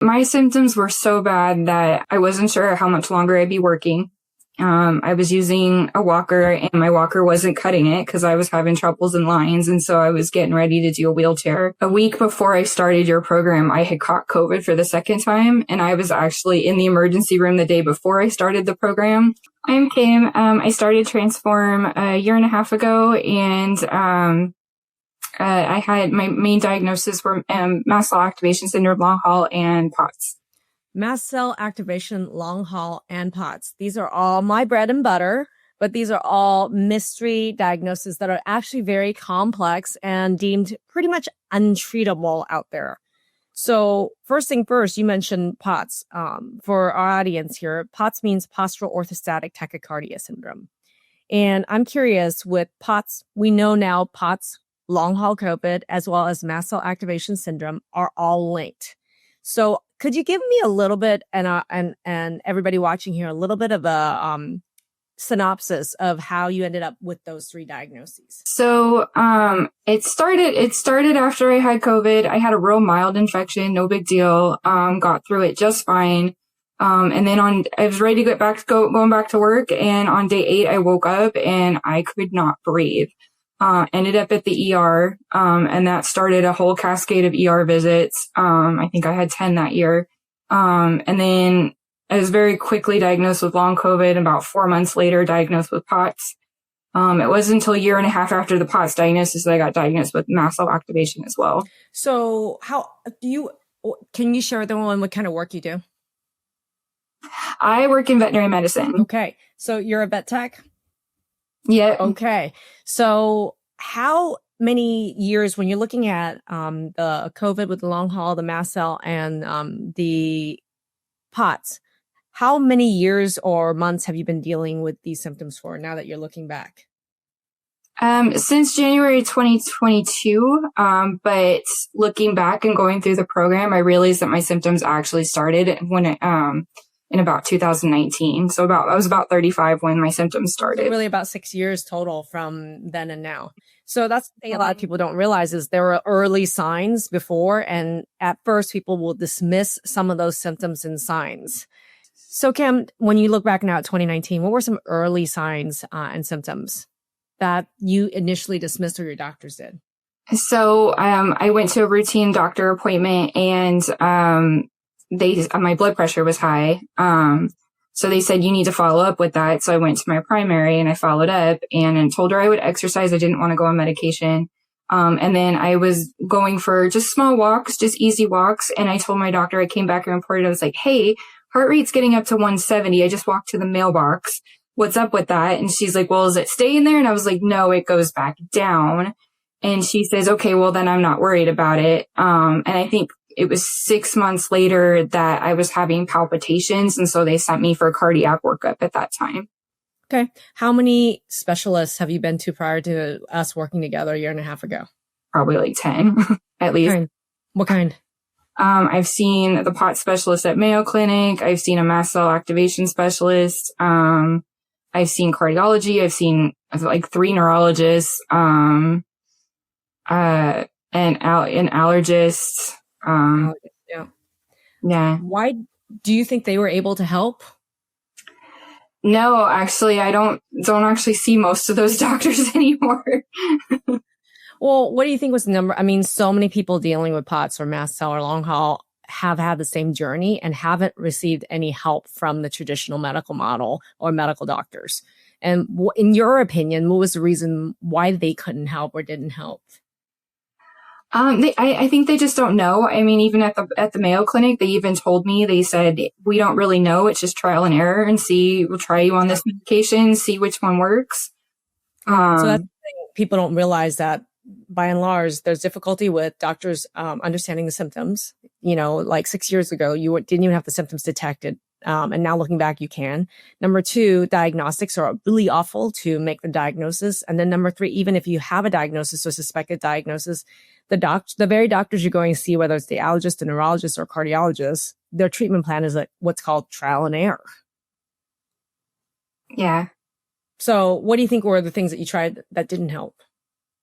My symptoms were so bad that I wasn't sure how much longer I'd be working. I was using a walker and my walker wasn't cutting it because I was having troubles in lines. And so I was getting ready to do a wheelchair. A week before I started your program, I had caught COVID for the second time. And I was actually in the emergency room the day before I started the program. I'm Kim. I started Transform a year and a half ago, and I had my main diagnoses were mast cell activation syndrome, long haul, and POTS. Mast cell activation, long haul, and POTS. These are all my bread and butter, but these are all mystery diagnoses that are actually very complex and deemed pretty much untreatable out there. So first thing first, you mentioned POTS. For our audience here, POTS means postural orthostatic tachycardia syndrome. And I'm curious, with POTS, we know now POTS, long haul COVID, as well as mast cell activation syndrome are all linked. So could you give me a little bit, and everybody watching here, a little bit of a synopsis of how you ended up with those three diagnoses? So it started after I had COVID. I had a real mild infection, no big deal. Got through it just fine. And then I was ready to going back to work, and on day 8 I woke up and I could not breathe. Ended up at the ER, and that started a whole cascade of ER visits. I think I had 10 that year. And then I was very quickly diagnosed with long COVID, and about 4 months later diagnosed with POTS. It wasn't until a year and a half after the POTS diagnosis that I got diagnosed with mast cell activation as well. So can you share with everyone what kind of work you do? I work in veterinary medicine. Okay. So you're a vet tech? Yeah. Okay. So how many years, when you're looking at the COVID with the long haul, the mast cell, and the POTS, how many years or months have you been dealing with these symptoms for now that you're looking back? Since January 2022, but looking back and going through the program, I realized that my symptoms actually started when in about 2019. So I was about 35 when my symptoms started. Really about 6 years total from then and now. So that's the thing a lot of people don't realize is there are early signs before, and at first people will dismiss some of those symptoms and signs. So Kim, when you look back now at 2019, what were some early signs and symptoms that you initially dismissed or your doctors did? So I went to a routine doctor appointment, and my blood pressure was high. So they said, you need to follow up with that. So I went to my primary and I followed up and told her I would exercise. I didn't want to go on medication. And then I was going for just small walks, just easy walks. And I told my doctor, I came back and reported, I was like, hey, heart rate's getting up to 170. I just walked to the mailbox. What's up with that? And she's like, well, is it staying there? And I was like, no, it goes back down. And she says, okay, well, then I'm not worried about it. And I think it was 6 months later that I was having palpitations. And so they sent me for a cardiac workup at that time. Okay. How many specialists have you been to prior to us working together a year and a half ago? Probably like 10 at least. What kind? I've seen the POTS specialist at Mayo Clinic. I've seen a mast cell activation specialist. I've seen cardiology. I've seen like 3 neurologists, and an allergist. Yeah. Why do you think they were able to help? No, actually, I don't actually see most of those doctors anymore. Well, what do you think was the number? I mean, so many people dealing with POTS or mast cell or long haul have had the same journey and haven't received any help from the traditional medical model or medical doctors. And in your opinion, what was the reason why they couldn't help or didn't help? I think they just don't know. I mean, even at the Mayo Clinic, they even told me, they said, we don't really know. It's just trial and error, and we'll try you on this medication, see which one works. So that's the thing. People don't realize that by and large, there's difficulty with doctors understanding the symptoms. You know, like 6 years ago, you didn't even have the symptoms detected. And now looking back, you can. Number 2, diagnostics are really awful to make the diagnosis. And then number 3, even if you have a diagnosis or suspected diagnosis, the very doctors you're going to see, whether it's the allergist, the neurologist, or cardiologist, their treatment plan is like what's called trial and error. Yeah. So what do you think were the things that you tried that didn't help?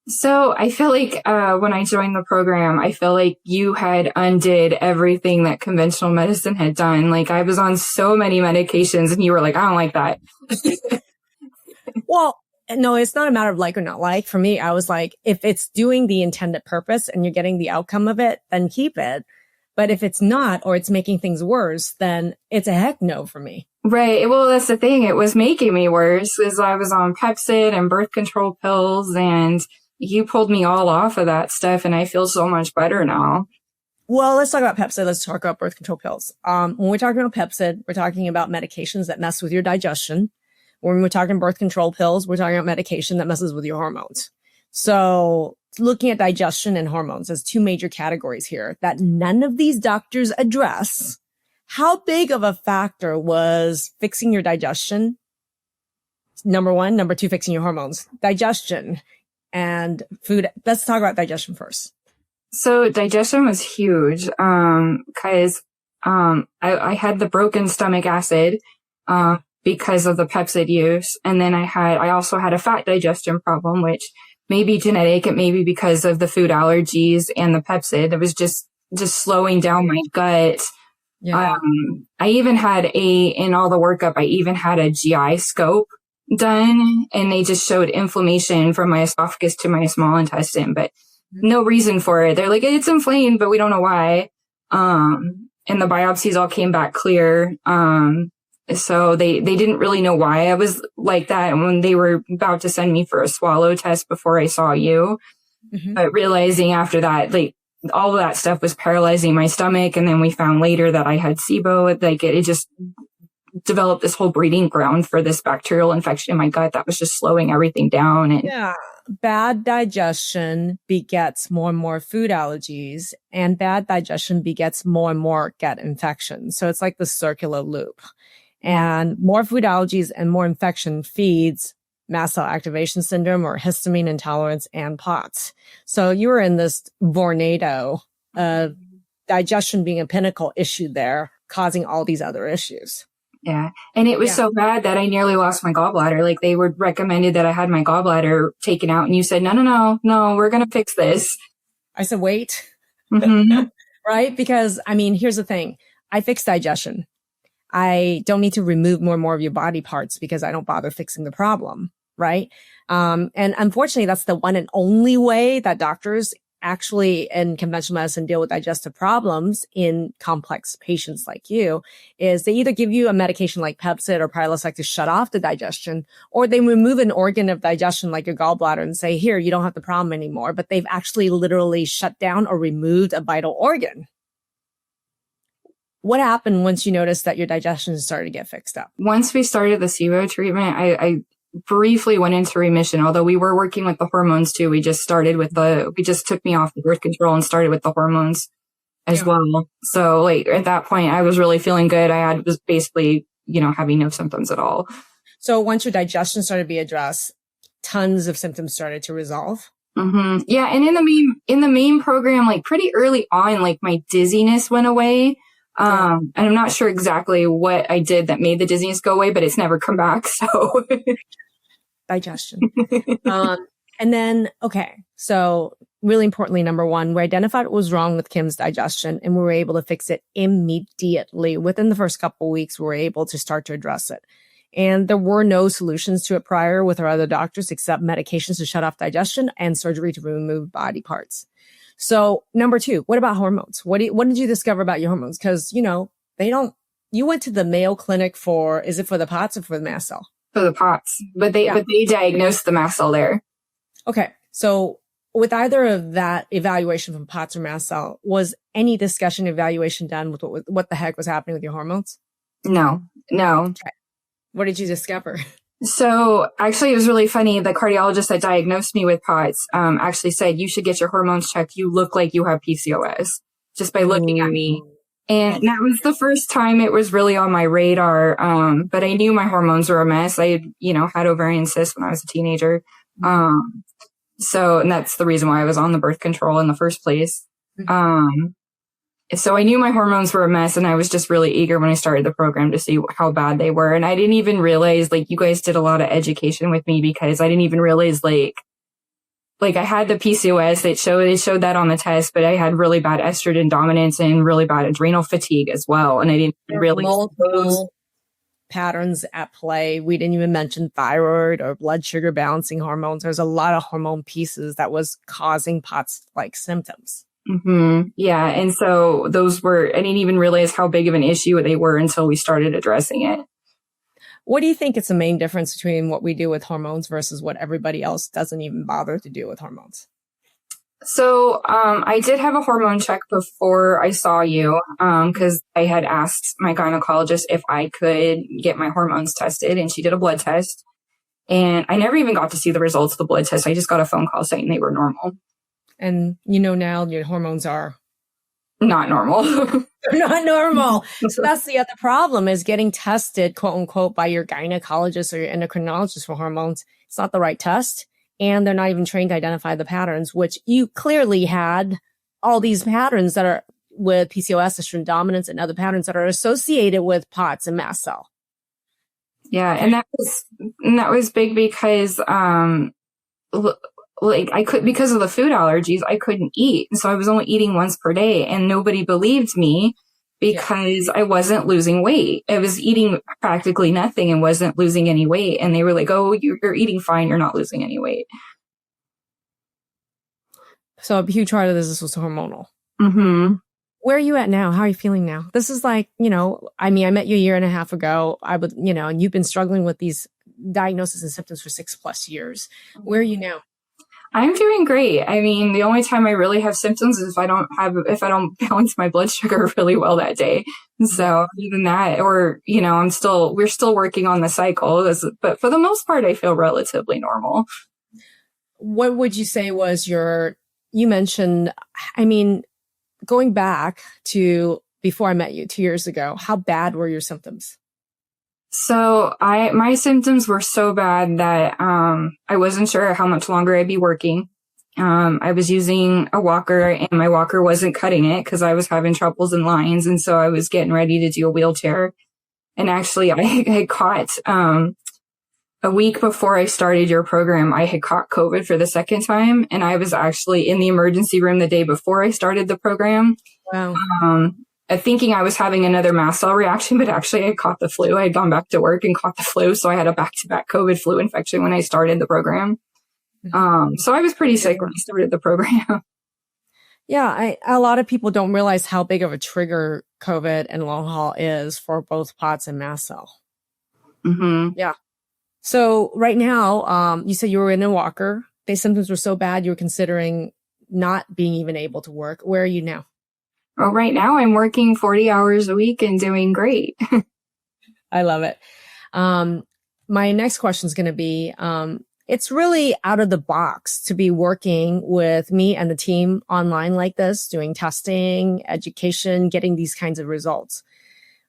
So I feel like when I joined the program, I feel like you had undid everything that conventional medicine had done. Like I was on so many medications and you were like, I don't like that. Well, no, it's not a matter of like or not like. For me, I was like, if it's doing the intended purpose and you're getting the outcome of it, then keep it. But if it's not, or it's making things worse, then it's a heck no for me. Right. Well, that's the thing. It was making me worse as I was on Pepcid and birth control pills, and you pulled me all off of that stuff, and I feel so much better now. Well, let's talk about Pepcid. Let's talk about birth control pills. When we're talking about Pepcid, we're talking about medications that mess with your digestion. When we're talking birth control pills, we're talking about medication that messes with your hormones. So looking at digestion and hormones as two major categories here that none of these doctors address. How big of a factor was fixing your digestion? Number one. Number two, fixing your hormones. Digestion and food. Let's talk about digestion first. So digestion was huge because I had the broken stomach acid because of the Pepcid use. And then I also had a fat digestion problem, which may be genetic. It may be because of the food allergies and the Pepcid. It was just slowing down my gut. Yeah. I even had in all the workup, I even had a GI scope done, and they just showed inflammation from my esophagus to my small intestine, but no reason for it. They're like, it's inflamed, but we don't know why. And the biopsies all came back clear. So they didn't really know why I was like that. And when they were about to send me for a swallow test before I saw you, but realizing after that, like all of that stuff was paralyzing my stomach. And then we found later that I had SIBO. Like it just developed this whole breeding ground for this bacterial infection in my gut that was just slowing everything down. And yeah, bad digestion begets more and more food allergies, and bad digestion begets more and more gut infections. So it's like the circular loop. And more food allergies and more infection feeds mast cell activation syndrome or histamine intolerance and POTS. So you were in this tornado of digestion being a pinnacle issue there, causing all these other issues. Yeah. And it was so bad that I nearly lost my gallbladder. Like they were recommended that I had my gallbladder taken out, and you said, no, we're going to fix this. I said, wait. Right? Because I mean, here's the thing. I fixed digestion. I don't need to remove more and more of your body parts because I don't bother fixing the problem. Right. And unfortunately, that's the one and only way that doctors actually in conventional medicine deal with digestive problems in complex patients like you is they either give you a medication like Pepcid or Prilosec to shut off the digestion, or they remove an organ of digestion like your gallbladder and say, here, you don't have the problem anymore. But they've actually literally shut down or removed a vital organ. What happened once you noticed that your digestion started to get fixed up? Once we started the SIBO treatment, I briefly went into remission, although we were working with the hormones too. We just took me off the birth control and started with the hormones as well. So like at that point, I was really feeling good. Was basically, having no symptoms at all. So once your digestion started to be addressed, tons of symptoms started to resolve. Mm-hmm. Yeah. And in the main program, like pretty early on, like my dizziness went away. And I'm not sure exactly what I did that made the dizziness go away, but it's never come back. So digestion. And then, okay. So really importantly, number one, we identified what was wrong with Kim's digestion and we were able to fix it immediately. Within the first couple of weeks, we were able to start to address it. And there were no solutions to it prior with our other doctors except medications to shut off digestion and surgery to remove body parts. So number two, what about hormones? What did you discover about your hormones? Because, you went to the Mayo Clinic is it for the POTS or for the mast cell? For the POTS, but they diagnosed the mast cell there. Okay. So with either of that evaluation from POTS or mast cell, was any discussion evaluation done with what the heck was happening with your hormones? No. Okay. What did you discover? So actually, it was really funny. The cardiologist that diagnosed me with POTS actually said, you should get your hormones checked. You look like you have PCOS just by looking at me. And that was the first time it was really on my radar. But I knew my hormones were a mess. I had ovarian cysts when I was a teenager. And that's the reason why I was on the birth control in the first place. So I knew my hormones were a mess, and I was just really eager when I started the program to see how bad they were. And I didn't even realize, like, you guys did a lot of education with me because I didn't even realize, like, like I had the PCOS. It showed that on the test, but I had really bad estrogen dominance and really bad adrenal fatigue as well. And I didn't really multiple patterns at play. We didn't even mention thyroid or blood sugar balancing hormones. There's a lot of hormone pieces that was causing POTS like symptoms. Mm-hmm. Yeah. And so I didn't even realize how big of an issue they were until we started addressing it. What do you think is the main difference between what we do with hormones versus what everybody else doesn't even bother to do with hormones? So, I did have a hormone check before I saw you, because I had asked my gynecologist if I could get my hormones tested, and she did a blood test. And I never even got to see the results of the blood test. I just got a phone call saying they were normal. And now your hormones are not normal. They're not normal. So that's the other problem, is getting tested, quote unquote, by your gynecologist or your endocrinologist for hormones. It's not the right test. And they're not even trained to identify the patterns, which you clearly had all these patterns that are with PCOS, estrogen dominance, and other patterns that are associated with POTS and mast cell. Yeah. And that was big because, because of the food allergies, I couldn't eat. And so I was only eating once per day, and nobody believed me because I wasn't losing weight. I was eating practically nothing and wasn't losing any weight. And they were like, oh, you're eating fine. You're not losing any weight. So a huge part of this was hormonal. Mm-hmm. Where are you at now? How are you feeling now? This is like, I met you a year and a half ago. And you've been struggling with these diagnoses and symptoms for 6+ years. Where are you now? I'm doing great. I mean, the only time I really have symptoms is if I don't balance my blood sugar really well that day. So even that, or, we're still working on the cycle, but for the most part, I feel relatively normal. What would you say was you mentioned, going back to before I met you 2 years ago, how bad were your symptoms? So my symptoms were so bad that, I wasn't sure how much longer I'd be working. I was using a walker, and my walker wasn't cutting it because I was having troubles in lines. And so I was getting ready to do a wheelchair. And actually I had caught, a week before I started your program, I had caught COVID for the second time. And I was actually in the emergency room the day before I started the program. Wow. Thinking I was having another mast cell reaction, but actually I caught the flu. I had gone back to work and caught the flu. So I had a back-to-back COVID flu infection when I started the program. So I was pretty sick when I started the program. Yeah. A lot of people don't realize how big of a trigger COVID and long haul is for both POTS and mast cell. Mm-hmm. Yeah. So right now, you said you were in a walker. The symptoms were so bad you were considering not being even able to work. Where are you now? Well, right now I'm working 40 hours a week and doing great. I love it. My next question is going to be, it's really out of the box to be working with me and the team online like this, doing testing, education, getting these kinds of results.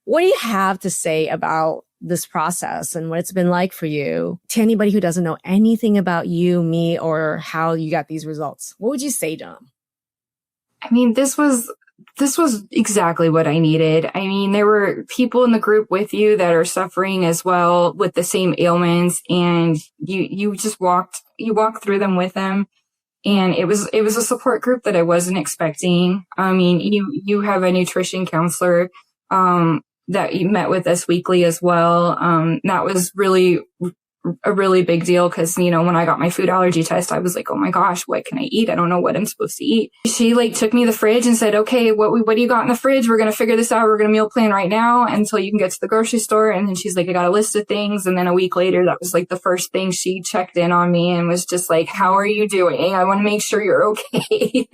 What do you have to say about this process and what it's been like for you to anybody who doesn't know anything about you, me, or how you got these results? What would you say to them? I mean, this was exactly what I needed. I mean, there were people in the group with you that are suffering as well with the same ailments, and you walked through them with them. And it was a support group that I wasn't expecting. I mean, you have a nutrition counselor, that you met with us weekly as well. That was really a really big deal because, when I got my food allergy test, I was like, oh my gosh, what can I eat? I don't know what I'm supposed to eat. She took me to the fridge and said, okay, what do you got in the fridge? We're going to figure this out. We're going to meal plan right now until you can get to the grocery store. And then she's like, I got a list of things. And then a week later, that was the first thing she checked in on me and was just like, how are you doing? I want to make sure you're okay.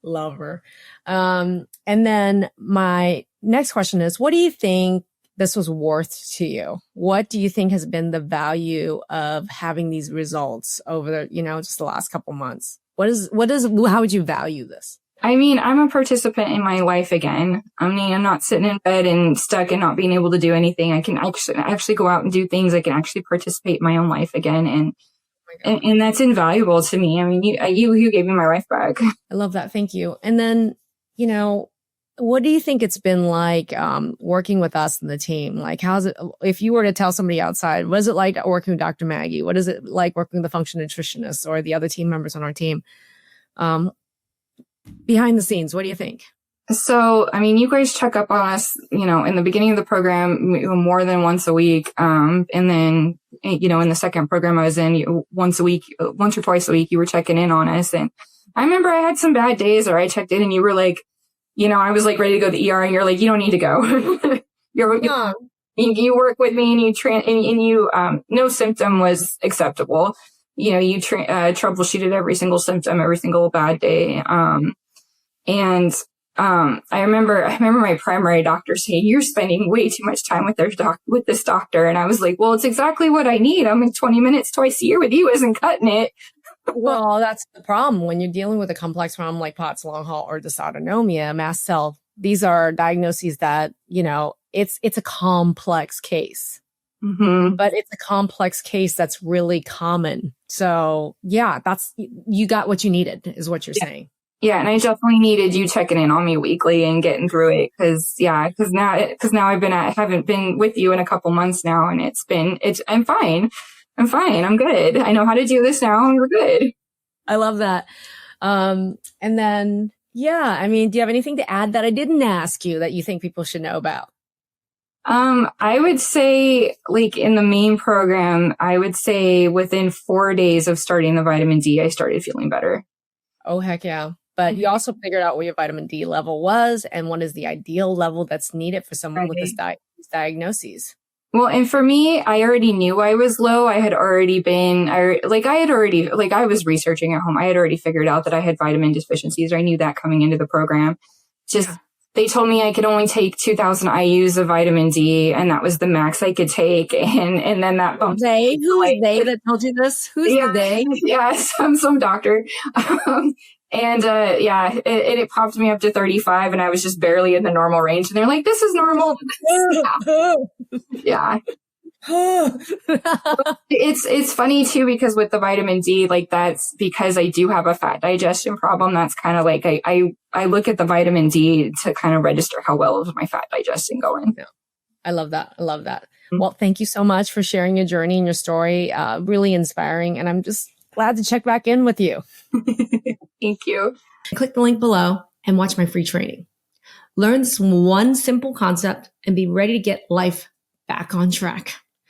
Love her. And then my next question is, what do you think this was worth to you? What do you think has been the value of having these results over just the last couple months? How would you value this? I mean, I'm a participant in my life again. I mean, I'm not sitting in bed and stuck and not being able to do anything. I can actually go out and do things. I can actually participate in my own life again. And that's invaluable to me. I mean, you gave me my life back. I love that. Thank you. And then, What do you think it's been like working with us and the team? Like, how's it, if you were to tell somebody outside, what is it like working with Dr. Maggie? What is it like working with the functional nutritionist or the other team members on our team? Behind the scenes, what do you think? So, I mean, you guys check up on us, in the beginning of the program, more than once a week. And then, in the second program I was in, once or twice a week, you were checking in on us. And I remember I had some bad days or I checked in and you were like, I was like ready to go to the ER and you're like, you don't need to go. You work with me and you no symptom was acceptable. You troubleshooted every single symptom, every single bad day. I remember my primary doctor saying, you're spending way too much time with this doctor. And I was like, well, it's exactly what I need. I'm like 20 minutes twice a year with you isn't cutting it. Well, that's the problem when you're dealing with a complex problem like POTS, long haul, or dysautonomia, mast cell. These are diagnoses that, it's a complex case, but it's a complex case that's really common. So yeah, you got what you needed is what you're saying. Yeah. And I definitely needed you checking in on me weekly and getting through it. Cause now I haven't been with you in a couple months now and I'm fine. I'm good. I know how to do this now and we're good. I love that. And then, yeah, I mean, do you have anything to add that I didn't ask you that you think people should know about? I would say like in the main program, I would say within 4 days of starting the vitamin D, I started feeling better. Oh, heck yeah. But you also figured out what your vitamin D level was and what is the ideal level that's needed for someone with these diagnoses. Well, and for me, I already knew I was low. I was researching at home. I had already figured out that I had vitamin deficiencies, or I knew that coming into the program. They told me I could only take 2,000 IUs of vitamin D, and that was the max I could take. And then that bumped. Who is they that told you this? Who's the they? Yeah, some doctor. It popped me up to 35 and I was just barely in the normal range. And they're like, this is normal. Yeah. It's funny too, because with the vitamin D, like that's because I do have a fat digestion problem. That's kind of like, I look at the vitamin D to kind of register how well is my fat digestion going. Yeah. I love that. Mm-hmm. Well, thank you so much for sharing your journey and your story. Really inspiring. And I'm just glad to check back in with you. Thank you. Click the link below and watch my free training. Learn this one simple concept and be ready to get life back on track.